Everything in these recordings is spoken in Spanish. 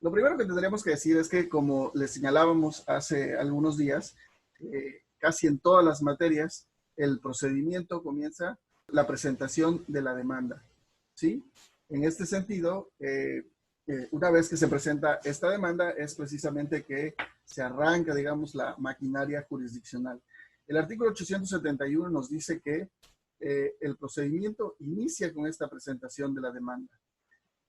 Lo primero que tendríamos que decir es que, como les señalábamos hace algunos días, casi en todas las materias, el procedimiento comienza la presentación de la demanda, ¿sí? En este sentido, una vez que se presenta esta demanda, es precisamente que se arranca, digamos, la maquinaria jurisdiccional. El artículo 871 nos dice que el procedimiento inicia con esta presentación de la demanda.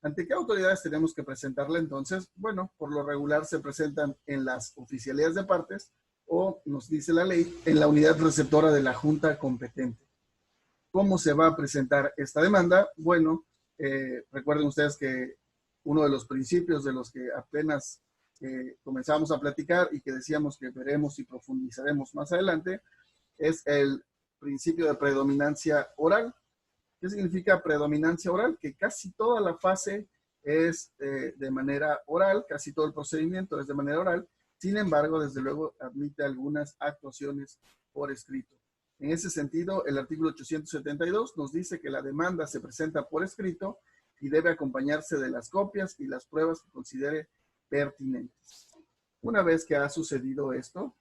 ¿Ante qué autoridades tenemos que presentarla entonces? Bueno, por lo regular se presentan en las oficialías de partes o, nos dice la ley, en la unidad receptora de la junta competente. ¿Cómo se va a presentar esta demanda? Bueno, recuerden ustedes que uno de los principios de los que apenas comenzamos a platicar y que decíamos que veremos y profundizaremos más adelante es el principio de predominancia oral. ¿Qué significa predominancia oral? Que casi toda la fase es de manera oral, casi todo el procedimiento es de manera oral. Sin embargo, desde luego, admite algunas actuaciones por escrito. En ese sentido, el artículo 872 nos dice que la demanda se presenta por escrito y debe acompañarse de las copias y las pruebas que considere pertinentes. Una vez que ha sucedido esto,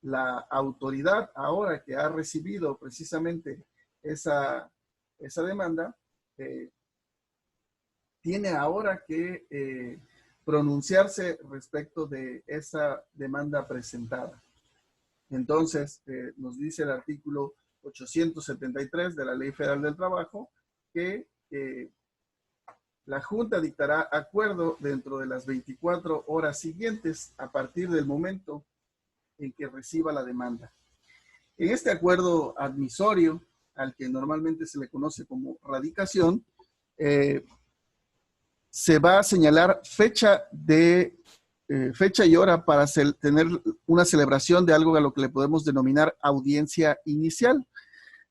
la autoridad, ahora que ha recibido precisamente esa demanda, tiene ahora que pronunciarse respecto de esa demanda presentada. Entonces, nos dice el artículo 873 de la Ley Federal del Trabajo que la Junta dictará acuerdo dentro de las 24 horas siguientes a partir del momento en que reciba la demanda. En este acuerdo admisorio, al que normalmente se le conoce como radicación, se va a señalar fecha y hora para tener una celebración de algo a lo que le podemos denominar audiencia inicial.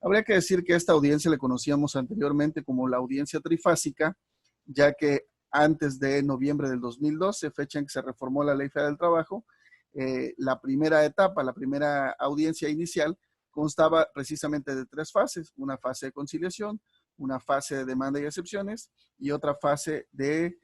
Habría que decir que esta audiencia le conocíamos anteriormente como la audiencia trifásica, ya que antes de noviembre del 2012, fecha en que se reformó la Ley Federal del Trabajo, la primera etapa, la primera audiencia inicial, constaba precisamente de 3 fases: una fase de conciliación, una fase de demanda y excepciones y otra fase de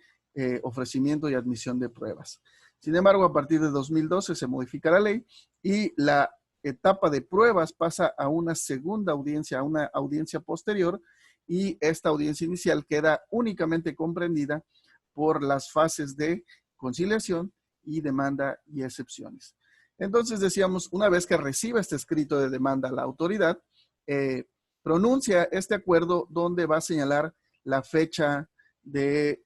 ofrecimiento y admisión de pruebas. Sin embargo, a partir de 2012 se modifica la ley y la etapa de pruebas pasa a una segunda audiencia, a una audiencia posterior, y esta audiencia inicial queda únicamente comprendida por las fases de conciliación y demanda y excepciones. Entonces decíamos, una vez que reciba este escrito de demanda la autoridad, pronuncia este acuerdo donde va a señalar la fecha de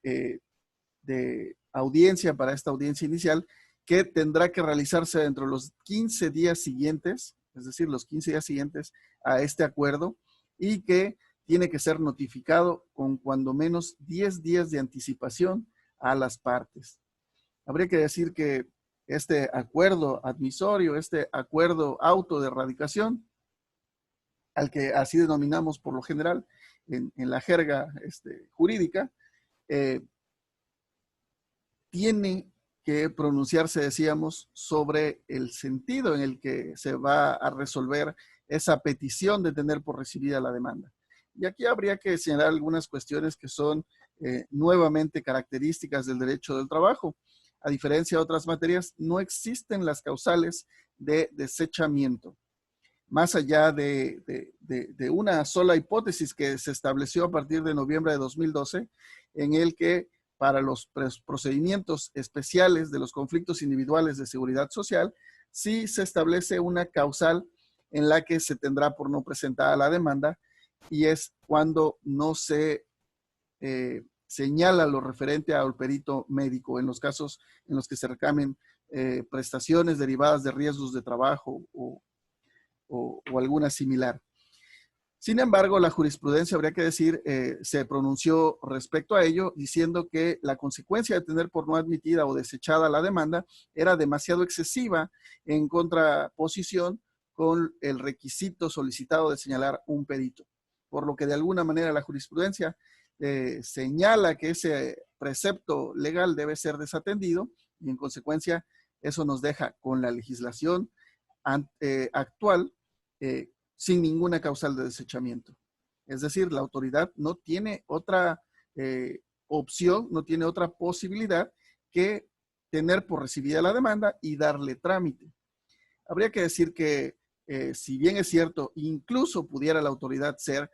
audiencia para esta audiencia inicial, que tendrá que realizarse dentro de los 15 días siguientes, es decir, los 15 días siguientes a este acuerdo, y que tiene que ser notificado con cuando menos 10 días de anticipación a las partes. Habría que decir que este acuerdo admisorio, este acuerdo auto de radicación, al que así denominamos por lo general en la jerga jurídica, tiene que pronunciarse, decíamos, sobre el sentido en el que se va a resolver esa petición de tener por recibida la demanda. Y aquí habría que señalar algunas cuestiones que son nuevamente características del derecho del trabajo. A diferencia de otras materias, no existen las causales de desechamiento. Más allá de una sola hipótesis que se estableció a partir de noviembre de 2012, en el que para los procedimientos especiales de los conflictos individuales de seguridad social, sí se establece una causal en la que se tendrá por no presentada la demanda, y es cuando no se señala lo referente al perito médico en los casos en los que se recamen prestaciones derivadas de riesgos de trabajo o alguna similar. Sin embargo, la jurisprudencia, habría que decir, se pronunció respecto a ello, diciendo que la consecuencia de tener por no admitida o desechada la demanda era demasiado excesiva, en contraposición con el requisito solicitado de señalar un perito. Por lo que de alguna manera la jurisprudencia señala que ese precepto legal debe ser desatendido, y en consecuencia eso nos deja con la legislación actual sin ninguna causal de desechamiento. Es decir, la autoridad no tiene otra opción, no tiene otra posibilidad que tener por recibida la demanda y darle trámite. Habría que decir que, si bien es cierto, incluso pudiera la autoridad ser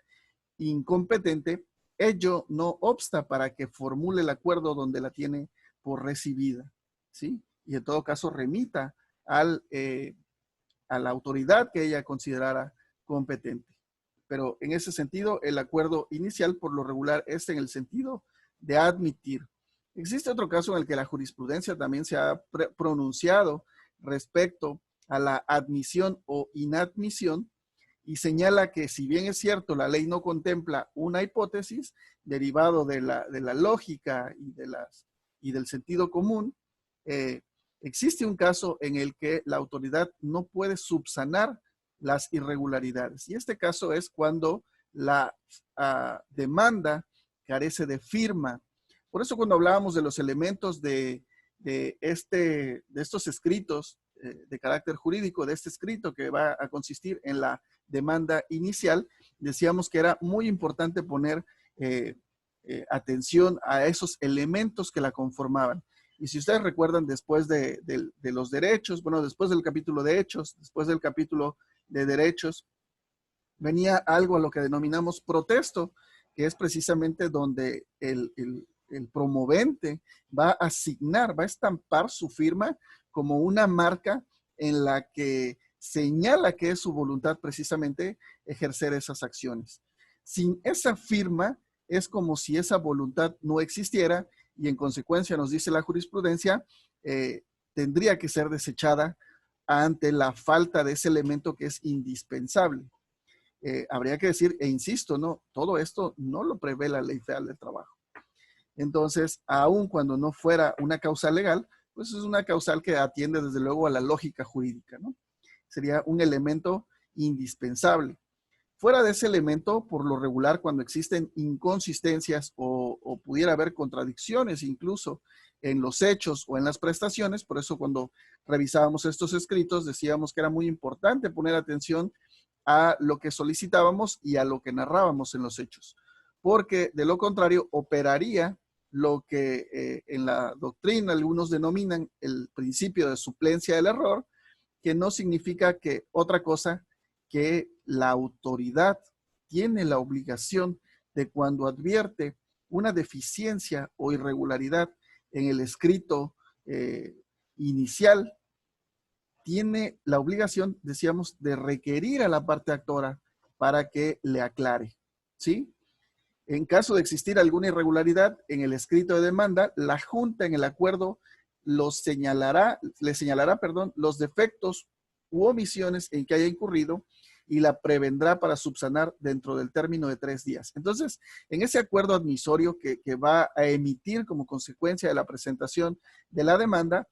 incompetente, ello no obsta para que formule el acuerdo donde la tiene por recibida, ¿sí? Y en todo caso remita a la autoridad que ella considerara competente. Pero en ese sentido, el acuerdo inicial por lo regular es en el sentido de admitir. Existe otro caso en el que la jurisprudencia también se ha pronunciado respecto a la admisión o inadmisión y señala que, si bien es cierto, la ley no contempla una hipótesis derivado de la lógica y del sentido común, existe un caso en el que la autoridad no puede subsanar las irregularidades. Y este caso es cuando la demanda carece de firma. Por eso, cuando hablábamos de los elementos de estos escritos de carácter jurídico, de este escrito que va a consistir en la demanda inicial, decíamos que era muy importante poner atención a esos elementos que la conformaban. Y si ustedes recuerdan, después de los derechos, bueno, después del capítulo de hechos, después del capítulo de derechos, venía algo a lo que denominamos protesto, que es precisamente donde el promovente va a asignar, va a estampar su firma como una marca en la que señala que es su voluntad precisamente ejercer esas acciones. Sin esa firma es como si esa voluntad no existiera y, en consecuencia, nos dice la jurisprudencia, tendría que ser desechada ante la falta de ese elemento que es indispensable. Habría que decir, e insisto, no, todo esto no lo prevé la Ley Federal del Trabajo. Entonces, aun cuando no fuera una causal legal, pues es una causal que atiende desde luego a la lógica jurídica, ¿no? Sería un elemento indispensable. Fuera de ese elemento, por lo regular, cuando existen inconsistencias o pudiera haber contradicciones incluso en los hechos o en las prestaciones, por eso cuando revisábamos estos escritos decíamos que era muy importante poner atención a lo que solicitábamos y a lo que narrábamos en los hechos, porque de lo contrario operaría lo que en la doctrina algunos denominan el principio de suplencia del error, que no significa que otra cosa que la autoridad tiene la obligación de, cuando advierte una deficiencia o irregularidad en el escrito inicial, tiene la obligación, decíamos, de requerir a la parte actora para que le aclare, ¿sí? En caso de existir alguna irregularidad en el escrito de demanda, la Junta en el acuerdo le señalará, los defectos u omisiones en que haya incurrido y la prevendrá para subsanar dentro del término de 3 días. Entonces, en ese acuerdo admisorio que va a emitir como consecuencia de la presentación de la demanda,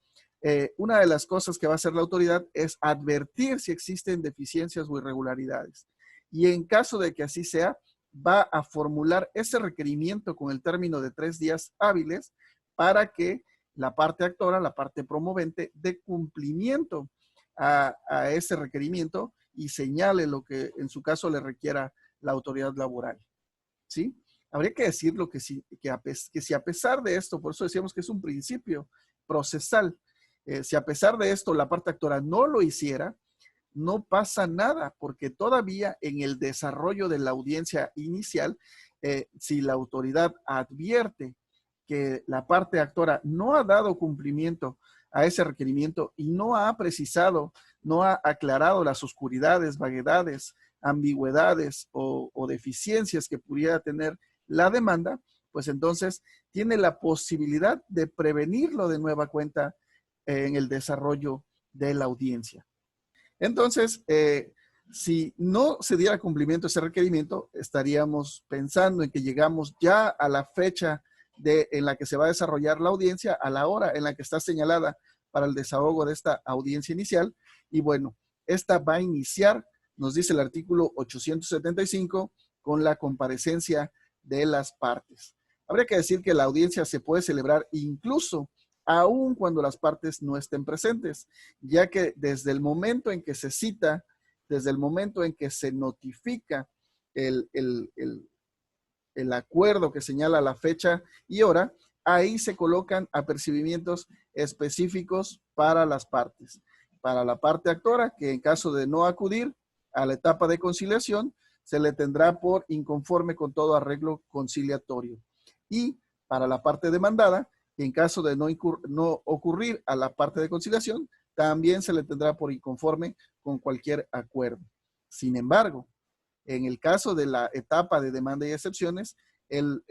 una de las cosas que va a hacer la autoridad es advertir si existen deficiencias o irregularidades. Y en caso de que así sea, va a formular ese requerimiento con el término de 3 días hábiles para que la parte actora, la parte promovente, dé cumplimiento a ese requerimiento y señale lo que en su caso le requiera la autoridad laboral, ¿sí? Habría que decirlo que si a pesar de esto, por eso decíamos que es un principio procesal, si a pesar de esto la parte actora no lo hiciera, no pasa nada, porque todavía en el desarrollo de la audiencia inicial, si la autoridad advierte que la parte actora no ha dado cumplimiento a ese requerimiento y no ha precisado, no ha aclarado las oscuridades, vaguedades, ambigüedades o deficiencias que pudiera tener la demanda, pues entonces tiene la posibilidad de prevenirlo de nueva cuenta en el desarrollo de la audiencia. Entonces, si no se diera cumplimiento a ese requerimiento, estaríamos pensando en que llegamos ya a la fecha en la que se va a desarrollar la audiencia, a la hora en la que está señalada para el desahogo de esta audiencia inicial. Y bueno, esta va a iniciar, nos dice el artículo 875, con la comparecencia de las partes. Habría que decir que la audiencia se puede celebrar incluso aun cuando las partes no estén presentes, ya que desde el momento en que se cita, desde el momento en que se notifica el acuerdo que señala la fecha y hora, ahí se colocan apercibimientos específicos para las partes. Para la parte actora, que en caso de no acudir a la etapa de conciliación, se le tendrá por inconforme con todo arreglo conciliatorio. Y para la parte demandada, que en caso de no ocurrir a la parte de conciliación, también se le tendrá por inconforme con cualquier acuerdo. Sin embargo, en el caso de la etapa de demanda y excepciones, el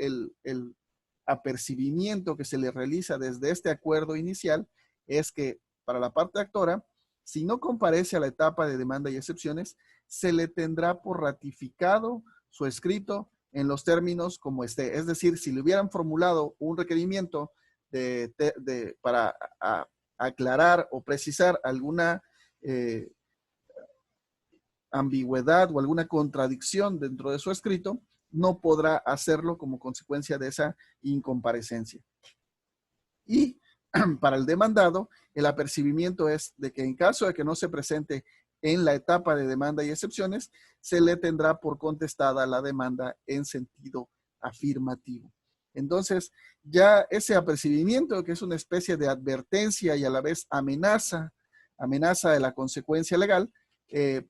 apercibimiento que se le realiza desde este acuerdo inicial es que para la parte actora, si no comparece a la etapa de demanda y excepciones, se le tendrá por ratificado su escrito en los términos como esté. Es decir, si le hubieran formulado un requerimiento para aclarar o precisar alguna ambigüedad o alguna contradicción dentro de su escrito, no podrá hacerlo como consecuencia de esa incomparecencia. Y para el demandado, el apercibimiento es de que en caso de que no se presente en la etapa de demanda y excepciones, se le tendrá por contestada la demanda en sentido afirmativo. Entonces, ya ese apercibimiento, que es una especie de advertencia y a la vez amenaza de la consecuencia legal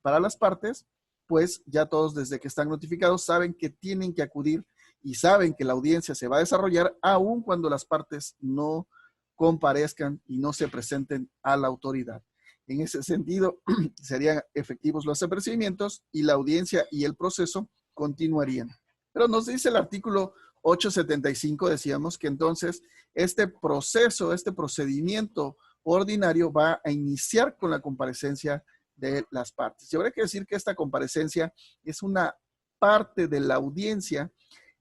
para las partes, pues ya todos desde que están notificados saben que tienen que acudir y saben que la audiencia se va a desarrollar aun cuando las partes no comparezcan y no se presenten a la autoridad. En ese sentido, serían efectivos los apercibimientos y la audiencia y el proceso continuarían. Pero nos dice el artículo 875, decíamos que entonces este proceso, este procedimiento ordinario va a iniciar con la comparecencia de las partes. Y habrá que decir que esta comparecencia es una parte de la audiencia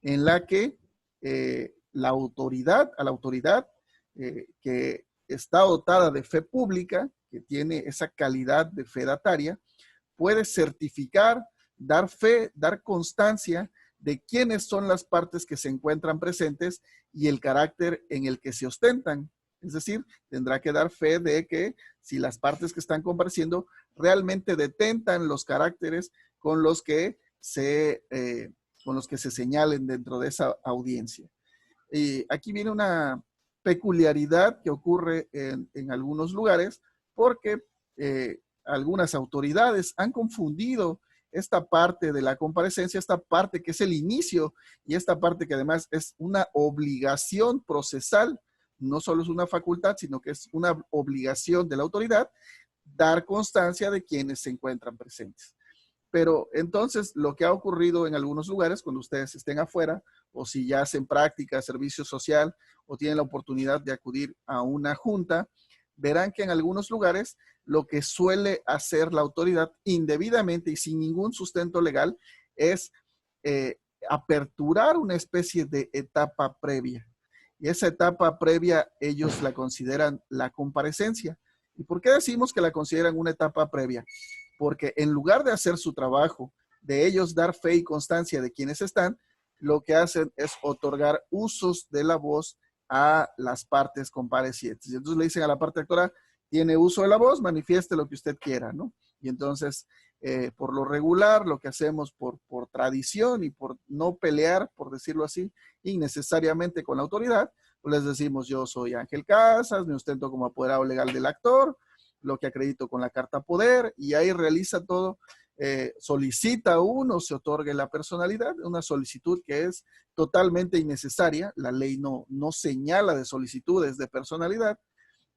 en la que a la autoridad que está dotada de fe pública, que tiene esa calidad de fedataria, puede certificar, dar fe, dar constancia de quiénes son las partes que se encuentran presentes y el carácter en el que se ostentan. Es decir, tendrá que dar fe de que si las partes que están compareciendo realmente detentan los caracteres con los que se señalen dentro de esa audiencia. Y aquí viene una peculiaridad que ocurre en algunos lugares porque algunas autoridades han confundido esta parte de la comparecencia, esta parte que es el inicio y esta parte que además es una obligación procesal, no solo es una facultad, sino que es una obligación de la autoridad dar constancia de quienes se encuentran presentes. Pero entonces lo que ha ocurrido en algunos lugares, cuando ustedes estén afuera, o si ya hacen práctica, servicio social, o tienen la oportunidad de acudir a una junta, verán que en algunos lugares lo que suele hacer la autoridad indebidamente y sin ningún sustento legal es aperturar una especie de etapa previa. Y esa etapa previa ellos la consideran la comparecencia. ¿Y por qué decimos que la consideran una etapa previa? Porque en lugar de hacer su trabajo, de ellos dar fe y constancia de quienes están, lo que hacen es otorgar usos de la voz a las partes comparecientes. Y entonces le dicen a la parte actora, tiene uso de la voz, manifieste lo que usted quiera, ¿no? Y entonces, por lo regular, lo que hacemos por tradición y por no pelear, por decirlo así, innecesariamente con la autoridad, pues les decimos, yo soy Ángel Casas, me ostento como apoderado legal del actor, lo que acredito con la carta poder, y ahí realiza todo, solicita uno, se otorgue la personalidad, una solicitud que es totalmente innecesaria, la ley no señala de solicitudes de personalidad,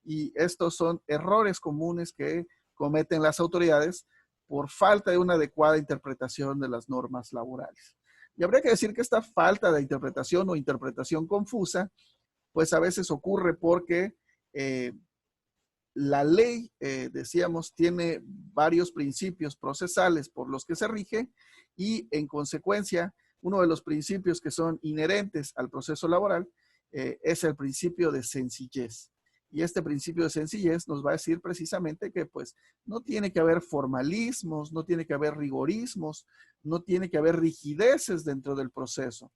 y estos son errores comunes que cometen las autoridades por falta de una adecuada interpretación de las normas laborales. Y habría que decir que esta falta de interpretación o interpretación confusa, pues a veces ocurre porque la ley, decíamos, tiene varios principios procesales por los que se rige y en consecuencia, uno de los principios que son inherentes al proceso laboral es el principio de sencillez. Y este principio de sencillez nos va a decir precisamente que pues no tiene que haber formalismos, no tiene que haber rigorismos, no tiene que haber rigideces dentro del proceso.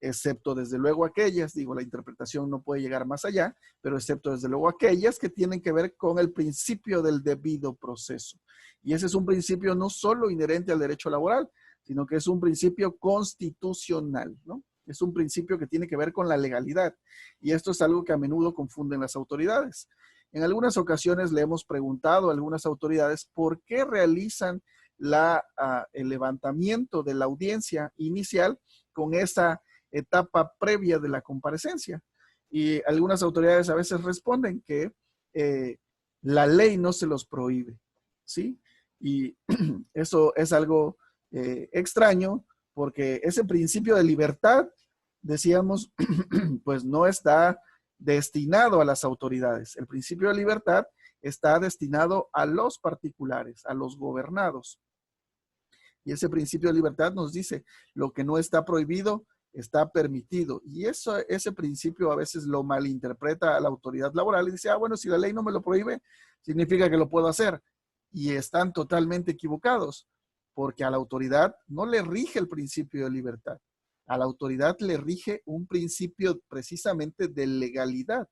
Excepto desde luego aquellas, digo, la interpretación no puede llegar más allá, pero excepto desde luego aquellas que tienen que ver con el principio del debido proceso. Y ese es un principio no solo inherente al derecho laboral, sino que es un principio constitucional, ¿no? Es un principio que tiene que ver con la legalidad. Y esto es algo que a menudo confunden las autoridades. En algunas ocasiones le hemos preguntado a algunas autoridades por qué realizan el levantamiento de la audiencia inicial con esa etapa previa de la comparecencia. Y algunas autoridades a veces responden que la ley no se los prohíbe, ¿sí? Y eso es algo extraño, porque ese principio de libertad, decíamos, pues no está destinado a las autoridades. El principio de libertad está destinado a los particulares, a los gobernados. Y ese principio de libertad nos dice, lo que no está prohibido está permitido. Y ese principio a veces lo malinterpreta a la autoridad laboral y dice, bueno, si la ley no me lo prohíbe, significa que lo puedo hacer. Y están totalmente equivocados, porque a la autoridad no le rige el principio de libertad. A la autoridad le rige un principio precisamente de legalidad.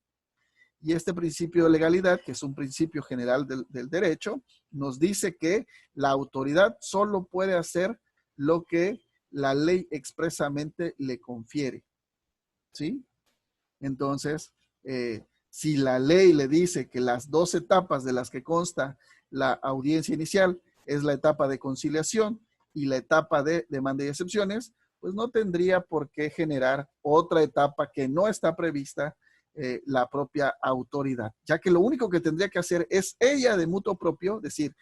Y este principio de legalidad, que es un principio general del derecho, nos dice que la autoridad solo puede hacer lo que la ley expresamente le confiere, ¿sí? Entonces, si la ley le dice que las 2 etapas de las que consta la audiencia inicial es la etapa de conciliación y la etapa de demanda y excepciones, pues no tendría por qué generar otra etapa que no está prevista la propia autoridad, ya que lo único que tendría que hacer es ella de mutuo propio, decir,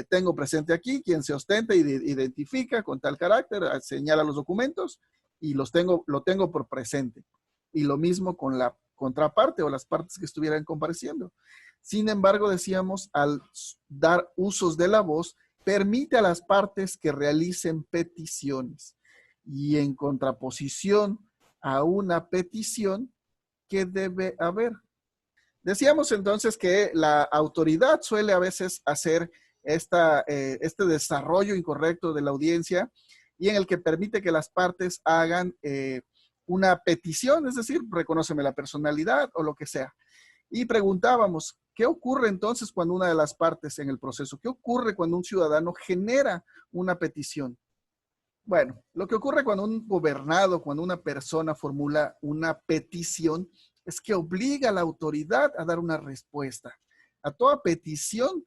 tengo presente aquí quien se ostenta y identifica con tal carácter, señala los documentos y lo tengo por presente. Y lo mismo con la contraparte o las partes que estuvieran compareciendo. Sin embargo, decíamos, al dar usos de la voz, permite a las partes que realicen peticiones. Y en contraposición a una petición, ¿qué debe haber? Decíamos entonces que la autoridad suele a veces hacer este desarrollo incorrecto de la audiencia y en el que permite que las partes hagan una petición, es decir, reconóceme la personalidad o lo que sea. Y preguntábamos, ¿qué ocurre entonces cuando una de las partes en el proceso? ¿Qué ocurre cuando un ciudadano genera una petición? Bueno, lo que ocurre cuando un gobernado, cuando una persona formula una petición, es que obliga a la autoridad a dar una respuesta. A toda petición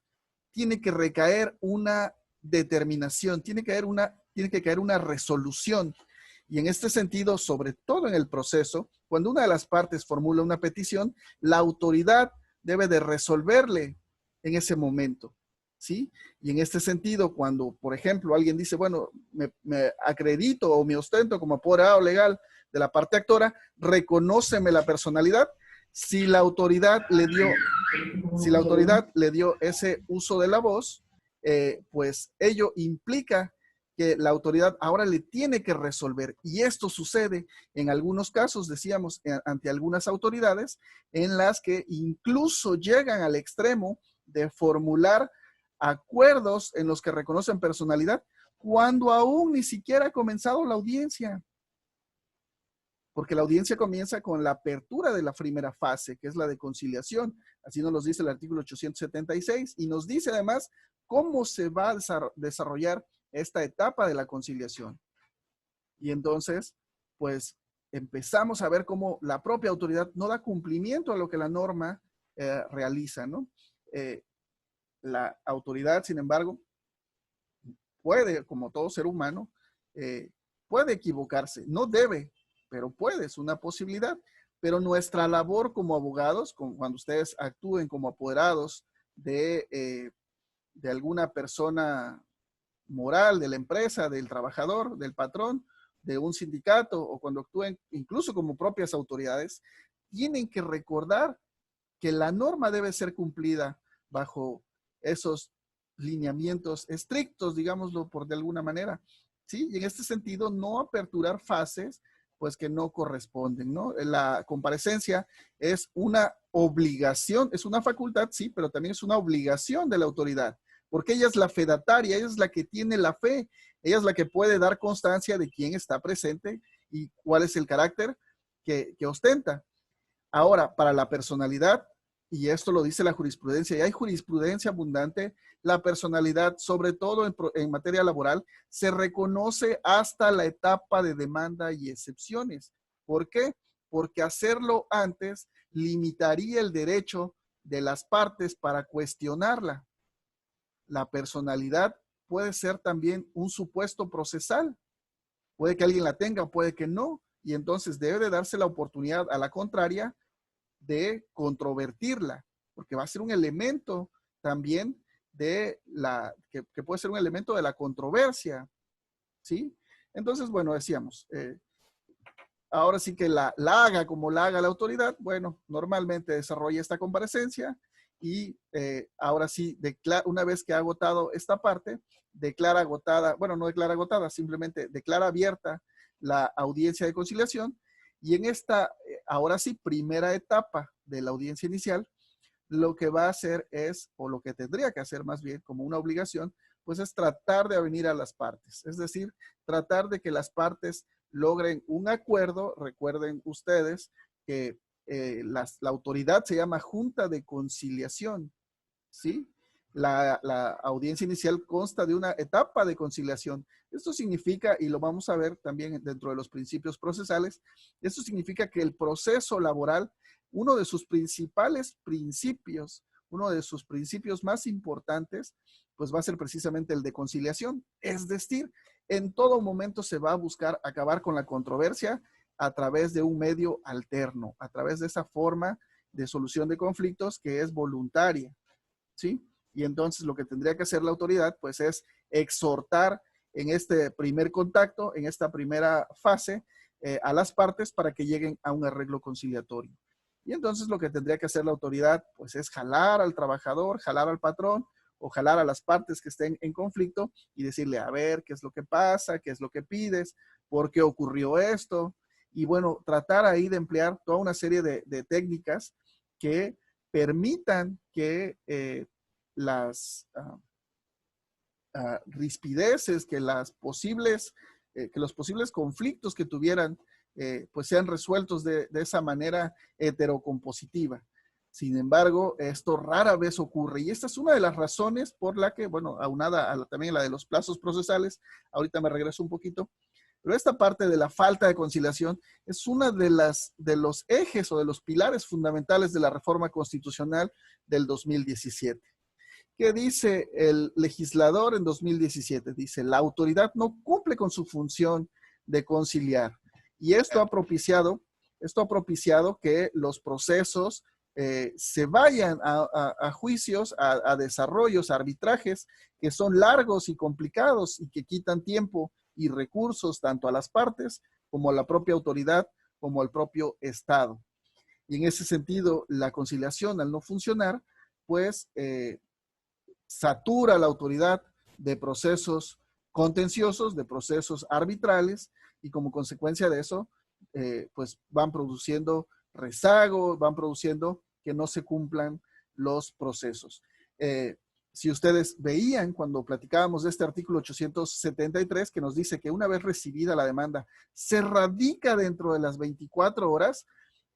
tiene que recaer una determinación, tiene que caer una resolución. Y en este sentido, sobre todo en el proceso, cuando una de las partes formula una petición, la autoridad debe de resolverle en ese momento, ¿sí? Y en este sentido, cuando, por ejemplo, alguien dice, bueno, me acredito o me ostento como apoderado legal de la parte actora, reconóceme la personalidad. Si la autoridad le dio ese uso de la voz, pues ello implica que la autoridad ahora le tiene que resolver. Y esto sucede en algunos casos, decíamos, ante algunas autoridades, en las que incluso llegan al extremo de formular acuerdos en los que reconocen personalidad cuando aún ni siquiera ha comenzado la audiencia. Porque la audiencia comienza con la apertura de la primera fase, que es la de conciliación. Así nos lo dice el artículo 876 y nos dice además cómo se va a desarrollar esta etapa de la conciliación. Y entonces, pues, empezamos a ver cómo la propia autoridad no da cumplimiento a lo que la norma realiza, ¿no? La autoridad, sin embargo, puede, como todo ser humano, puede equivocarse. No debe, pero puede, es una posibilidad. Pero nuestra labor como abogados, cuando ustedes actúen como apoderados de alguna persona moral, de la empresa, del trabajador, del patrón, de un sindicato, o cuando actúen incluso como propias autoridades, tienen que recordar que la norma debe ser cumplida bajo esos lineamientos estrictos, digámoslo por de alguna manera, ¿sí? Y en este sentido, no aperturar fases, pues que no corresponden, ¿no? La comparecencia es una obligación, es una facultad, sí, pero también es una obligación de la autoridad, porque ella es la fedataria, ella es la que tiene la fe, ella es la que puede dar constancia de quién está presente y cuál es el carácter que ostenta. Ahora, para la personalidad, y esto lo dice la jurisprudencia, y hay jurisprudencia abundante, la personalidad, sobre todo en materia laboral, se reconoce hasta la etapa de demanda y excepciones. ¿Por qué? Porque hacerlo antes limitaría el derecho de las partes para cuestionarla. La personalidad puede ser también un supuesto procesal. Puede que alguien la tenga, puede que no, y entonces debe de darse la oportunidad a la contraria de controvertirla, porque va a ser un elemento también de que puede ser un elemento de la controversia, ¿sí? Entonces, bueno, decíamos, ahora sí que la haga como la haga la autoridad, bueno, normalmente desarrolla esta comparecencia y ahora sí, una vez que ha agotado esta parte, declara agotada, bueno, no declara agotada, simplemente declara abierta la audiencia de conciliación y en esta, ahora sí, primera etapa de la audiencia inicial, lo que va a hacer es, o lo que tendría que hacer más bien como una obligación, pues es tratar de avenir a las partes, es decir, tratar de que las partes logren un acuerdo. Recuerden ustedes que la autoridad se llama Junta de Conciliación, ¿sí? La audiencia inicial consta de una etapa de conciliación. Esto significa, y lo vamos a ver también dentro de los principios procesales, esto significa que el proceso laboral, uno de sus principales principios, uno de sus principios más importantes, pues va a ser precisamente el de conciliación. Es decir, en todo momento se va a buscar acabar con la controversia a través de un medio alterno, a través de esa forma de solución de conflictos que es voluntaria, ¿sí? Y entonces lo que tendría que hacer la autoridad, pues es exhortar en este primer contacto, en esta primera fase, a las partes para que lleguen a un arreglo conciliatorio. Y entonces lo que tendría que hacer la autoridad, pues es jalar al trabajador, jalar al patrón, o jalar a las partes que estén en conflicto y decirle, a ver, ¿qué es lo que pasa? ¿Qué es lo que pides? ¿Por qué ocurrió esto? Y bueno, tratar ahí de emplear toda una serie de técnicas que permitan que las rispideces, que los posibles conflictos que tuvieran, pues sean resueltos de esa manera heterocompositiva. Sin embargo, esto rara vez ocurre y esta es una de las razones por la que, bueno, aunada también la de los plazos procesales, ahorita me regreso un poquito, pero esta parte de la falta de conciliación es una de los ejes o de los pilares fundamentales de la reforma constitucional del 2017. ¿Qué dice el legislador en 2017? Dice, la autoridad no cumple con su función de conciliar. Y esto ha propiciado que los procesos se vayan a juicios, a desarrollos, a arbitrajes que son largos y complicados y que quitan tiempo y recursos tanto a las partes como a la propia autoridad, como al propio Estado. Y en ese sentido, la conciliación al no funcionar, pues satura a la autoridad de procesos contenciosos, de procesos arbitrales, y como consecuencia de eso, pues van produciendo rezagos, van produciendo que no se cumplan los procesos. Si ustedes veían cuando platicábamos de este artículo 873, que nos dice que una vez recibida la demanda, se radica dentro de las 24 horas,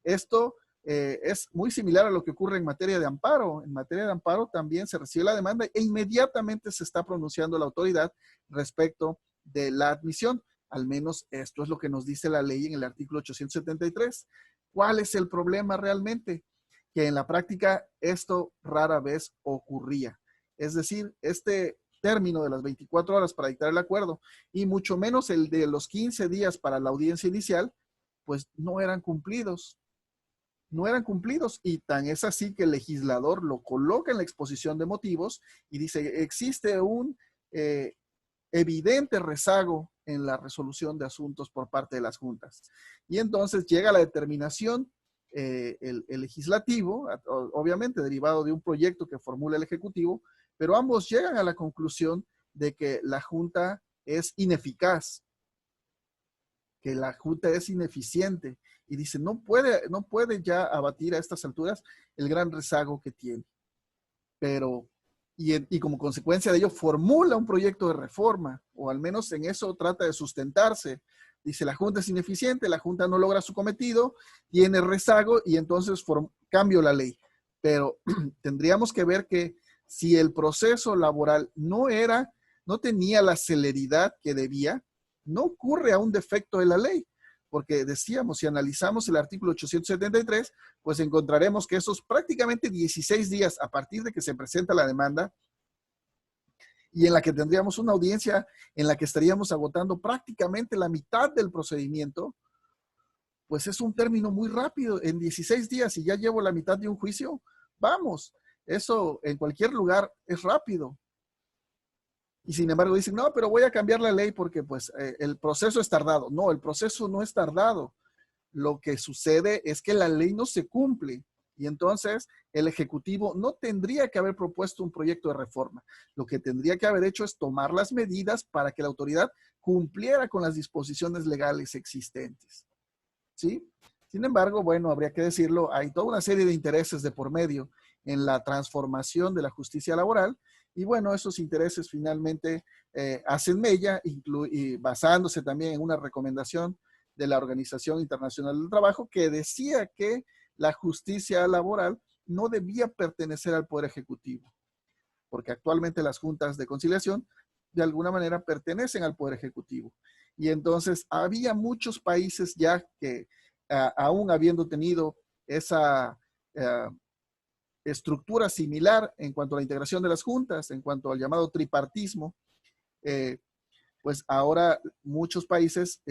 esto es muy similar a lo que ocurre en materia de amparo. En materia de amparo también se recibe la demanda e inmediatamente se está pronunciando la autoridad respecto de la admisión. Al menos esto es lo que nos dice la ley en el artículo 873. ¿Cuál es el problema realmente? Que en la práctica esto rara vez ocurría. Es decir, este término de las 24 horas para dictar el acuerdo y mucho menos el de los 15 días para la audiencia inicial, pues no eran cumplidos. No eran cumplidos y tan es así que el legislador lo coloca en la exposición de motivos y dice, existe un evidente rezago en la resolución de asuntos por parte de las juntas. Y entonces llega la determinación, el legislativo, obviamente derivado de un proyecto que formula el ejecutivo, pero ambos llegan a la conclusión de que la junta es ineficaz, que la junta es ineficiente y dice, no puede ya abatir a estas alturas el gran rezago que tiene. Pero, y como consecuencia de ello, formula un proyecto de reforma, o al menos en eso trata de sustentarse. Dice, la junta es ineficiente, la junta no logra su cometido, tiene rezago y entonces cambio la ley. pero tendríamos que ver que si el proceso laboral no tenía la celeridad que debía, no ocurre a un defecto de la ley, porque decíamos, si analizamos el artículo 873, pues encontraremos que esos prácticamente 16 días a partir de que se presenta la demanda y en la que tendríamos una audiencia en la que estaríamos agotando prácticamente la mitad del procedimiento, pues es un término muy rápido. En 16 días, y ya llevo la mitad de un juicio, vamos, eso en cualquier lugar es rápido. Y sin embargo dicen, no, pero voy a cambiar la ley porque pues el proceso es tardado. No, el proceso no es tardado. Lo que sucede es que la ley no se cumple. Y entonces el Ejecutivo no tendría que haber propuesto un proyecto de reforma. Lo que tendría que haber hecho es tomar las medidas para que la autoridad cumpliera con las disposiciones legales existentes. ¿Sí? Sin embargo, bueno, habría que decirlo, hay toda una serie de intereses de por medio en la transformación de la justicia laboral y bueno, esos intereses finalmente hacen mella y basándose también en una recomendación de la Organización Internacional del Trabajo que decía que la justicia laboral no debía pertenecer al Poder Ejecutivo, porque actualmente las juntas de conciliación de alguna manera pertenecen al Poder Ejecutivo. Y entonces había muchos países ya que aún habiendo tenido esa estructura similar en cuanto a la integración de las juntas, en cuanto al llamado tripartismo, pues ahora muchos países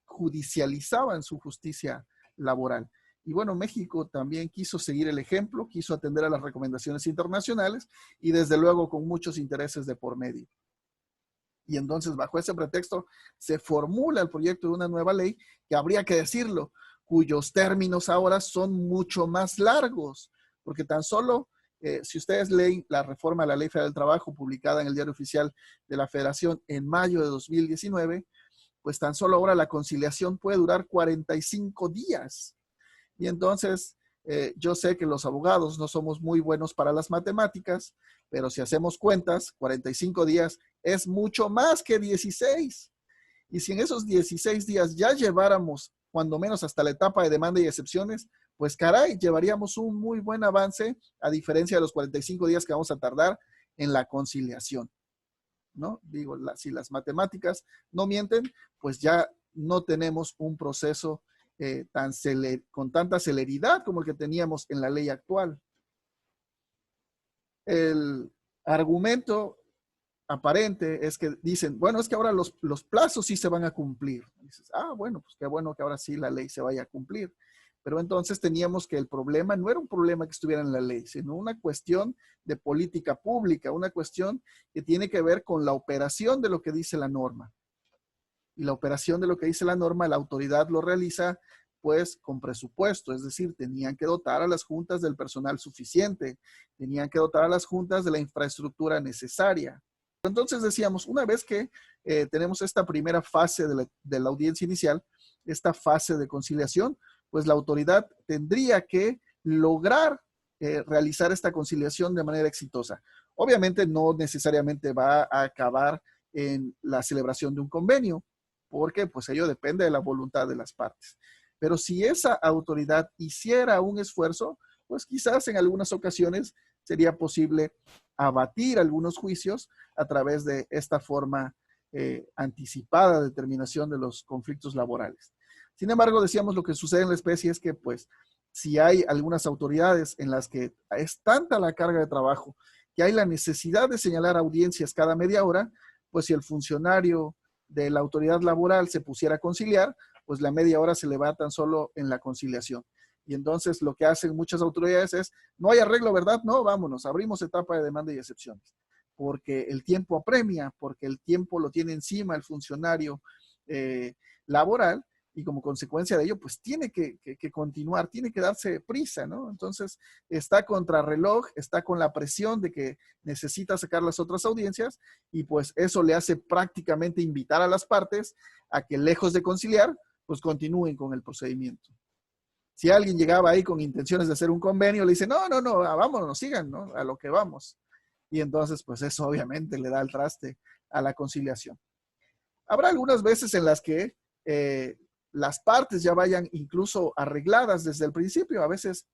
judicializaban su justicia laboral. Y bueno, México también quiso seguir el ejemplo, quiso atender a las recomendaciones internacionales y desde luego con muchos intereses de por medio. Y entonces bajo ese pretexto se formula el proyecto de una nueva ley que habría que decirlo, cuyos términos ahora son mucho más largos, porque tan solo si ustedes leen la reforma a la Ley Federal del Trabajo publicada en el Diario Oficial de la Federación en mayo de 2019, pues tan solo ahora la conciliación puede durar 45 días. Y entonces yo sé que los abogados no somos muy buenos para las matemáticas, pero si hacemos cuentas, 45 días es mucho más que 16. Y si en esos 16 días ya lleváramos cuando menos hasta la etapa de demanda y excepciones, pues caray, llevaríamos un muy buen avance a diferencia de los 45 días que vamos a tardar en la conciliación, ¿no? Digo, si las matemáticas no mienten, pues ya no tenemos un proceso con tanta celeridad como el que teníamos en la ley actual. El argumento aparente es que dicen, bueno, es que ahora los plazos sí se van a cumplir. Dices, bueno, pues qué bueno que ahora sí la ley se vaya a cumplir. Pero entonces teníamos que el problema no era un problema que estuviera en la ley, sino una cuestión de política pública, una cuestión que tiene que ver con la operación de lo que dice la norma. Y la operación de lo que dice la norma, la autoridad lo realiza pues con presupuesto, es decir, tenían que dotar a las juntas del personal suficiente, tenían que dotar a las juntas de la infraestructura necesaria. Entonces decíamos, una vez que tenemos esta primera fase de la audiencia inicial, esta fase de conciliación, pues la autoridad tendría que lograr realizar esta conciliación de manera exitosa. Obviamente no necesariamente va a acabar en la celebración de un convenio, porque pues ello depende de la voluntad de las partes. Pero si esa autoridad hiciera un esfuerzo, pues quizás en algunas ocasiones sería posible abatir algunos juicios a través de esta forma anticipada de determinación de los conflictos laborales. Sin embargo, decíamos, lo que sucede en la especie es que, pues, si hay algunas autoridades en las que es tanta la carga de trabajo que hay la necesidad de señalar audiencias cada media hora, pues si el funcionario de la autoridad laboral se pusiera a conciliar, pues la media hora se le va tan solo en la conciliación. Y entonces lo que hacen muchas autoridades es, no hay arreglo, ¿verdad? No, vámonos, abrimos etapa de demanda y excepciones. Porque el tiempo apremia, porque el tiempo lo tiene encima el funcionario laboral y como consecuencia de ello, pues tiene que continuar, tiene que darse prisa, ¿no? Entonces está contra reloj, está con la presión de que necesita sacar las otras audiencias y pues eso le hace prácticamente invitar a las partes a que lejos de conciliar, pues continúen con el procedimiento. Si alguien llegaba ahí con intenciones de hacer un convenio, le dice, no, vámonos, sigan, ¿no? A lo que vamos. Y entonces, pues eso obviamente le da el traste a la conciliación. Habrá algunas veces en las que las partes ya vayan incluso arregladas desde el principio. A veces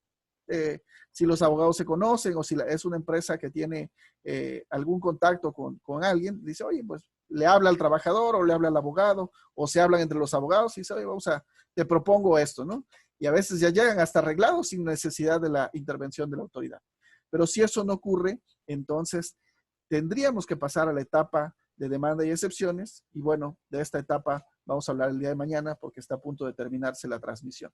si los abogados se conocen o si es una empresa que tiene algún contacto con alguien, dice, oye, pues le habla al trabajador o le habla al abogado o se hablan entre los abogados y dice, oye, te propongo esto, ¿no? Y a veces ya llegan hasta arreglados sin necesidad de la intervención de la autoridad. Pero si eso no ocurre, entonces tendríamos que pasar a la etapa de demanda y excepciones. Y bueno, de esta etapa vamos a hablar el día de mañana porque está a punto de terminarse la transmisión.